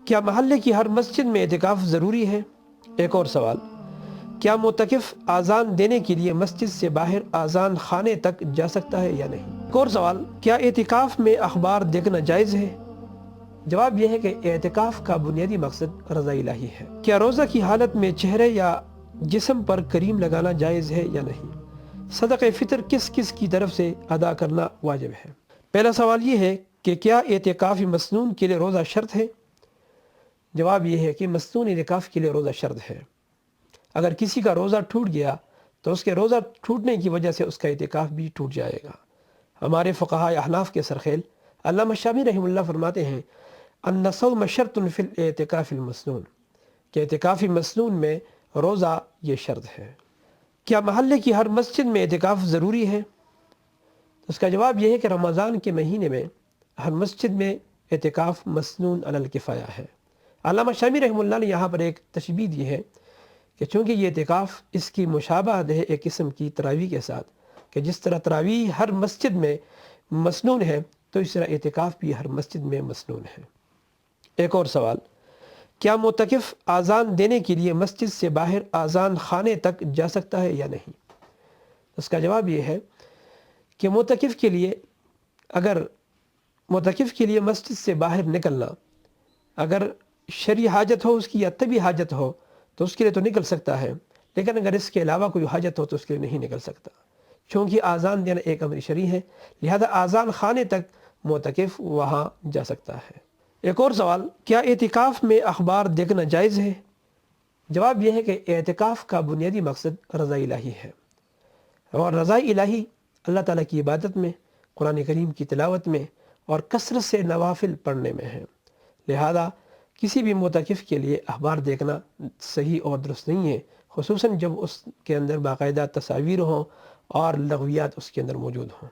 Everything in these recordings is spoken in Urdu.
کیا محلے کی ہر مسجد میں اعتکاف ضروری ہے؟ ایک اور سوال، کیا معتکف آذان دینے کے لیے مسجد سے باہر آذان خانے تک جا سکتا ہے یا نہیں؟ ایک اور سوال، کیا اعتکاف میں اخبار دیکھنا جائز ہے؟ جواب یہ ہے کہ اعتکاف کا بنیادی مقصد رضا الہی ہے۔ کیا روزہ کی حالت میں چہرے یا جسم پر کریم لگانا جائز ہے یا نہیں؟ صدقہ فطر کس کس کی طرف سے ادا کرنا واجب ہے؟ پہلا سوال یہ ہے کہ کیا اعتکاف مسنون کے لیے روزہ شرط ہے؟ جواب یہ ہے کہ مسنون اعتکاف کے لیے روزہ شرط ہے۔ اگر کسی کا روزہ ٹوٹ گیا تو اس کے روزہ ٹوٹنے کی وجہ سے اس کا اعتکاف بھی ٹوٹ جائے گا۔ ہمارے فقہاء احناف کے سرخیل علامہ شامی رحمہ اللہ فرماتے ہیں ان الصوم شرط فی الاعتکاف المسنون، کہ اعتکاف مسنون میں روزہ یہ شرط ہے۔ کیا محلے کی ہر مسجد میں اعتکاف ضروری ہے؟ اس کا جواب یہ ہے کہ رمضان کے مہینے میں ہر مسجد میں اعتکاف مسنون علی الکفایہ ہے۔ علامہ شامی رحمہ اللہ نے یہاں پر ایک تشبیہ دی ہے کہ چونکہ یہ اعتکاف اس کی مشابہت ہے ایک قسم کی تراویح کے ساتھ، کہ جس طرح تراویح ہر مسجد میں مسنون ہے تو اس طرح اعتکاف بھی ہر مسجد میں مسنون ہے۔ ایک اور سوال، کیا معتکف آذان دینے کے لیے مسجد سے باہر آذان خانے تک جا سکتا ہے یا نہیں؟ اس کا جواب یہ ہے کہ معتکف کے لیے مسجد سے باہر نکلنا، اگر شرعی حاجت ہو اس کی یا طبی حاجت ہو تو اس کے لیے تو نکل سکتا ہے، لیکن اگر اس کے علاوہ کوئی حاجت ہو تو اس کے لیے نہیں نکل سکتا، چونکہ آذان دینا ایک امر شرعی ہے، لہذا آذان خانے تک معتکف وہاں جا سکتا ہے۔ ایک اور سوال، کیا اعتکاف میں اخبار دیکھنا جائز ہے؟ جواب یہ ہے کہ اعتکاف کا بنیادی مقصد رضا الہی ہے، اور رضا الہی اللہ تعالیٰ کی عبادت میں، قرآن کریم کی تلاوت میں اور کثرت سے نوافل پڑھنے میں ہے، لہذا کسی بھی معتکف کے لیے اخبار دیکھنا صحیح اور درست نہیں ہے، خصوصاً جب اس کے اندر باقاعدہ تصاویر ہوں اور لغویات اس کے اندر موجود ہوں۔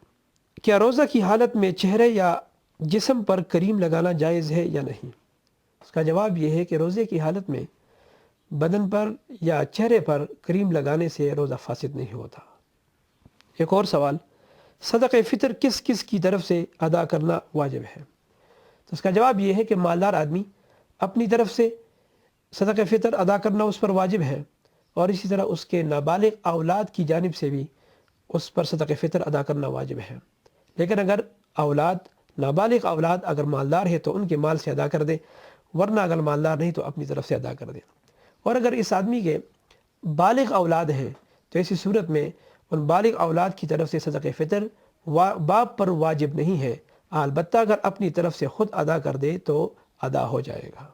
کیا روزہ کی حالت میں چہرے یا جسم پر کریم لگانا جائز ہے یا نہیں؟ اس کا جواب یہ ہے کہ روزے کی حالت میں بدن پر یا چہرے پر کریم لگانے سے روزہ فاسد نہیں ہوتا۔ ایک اور سوال، صدقہ فطر کس کس کی طرف سے ادا کرنا واجب ہے؟ تو اس کا جواب یہ ہے کہ مالدار آدمی اپنی طرف سے صدقہ فطر ادا کرنا اس پر واجب ہے، اور اسی طرح اس کے نابالغ اولاد کی جانب سے بھی اس پر صدقہ فطر ادا کرنا واجب ہے، لیکن اگر نابالغ اولاد اگر مالدار ہے تو ان کے مال سے ادا کر دے، ورنہ اگر مالدار نہیں تو اپنی طرف سے ادا کر دے۔ اور اگر اس آدمی کے بالغ اولاد ہیں تو ایسی صورت میں ان بالغ اولاد کی طرف سے صدقہ فطر باپ پر واجب نہیں ہے، البتہ اگر اپنی طرف سے خود ادا کر دے تو ادا ہو جائے گا۔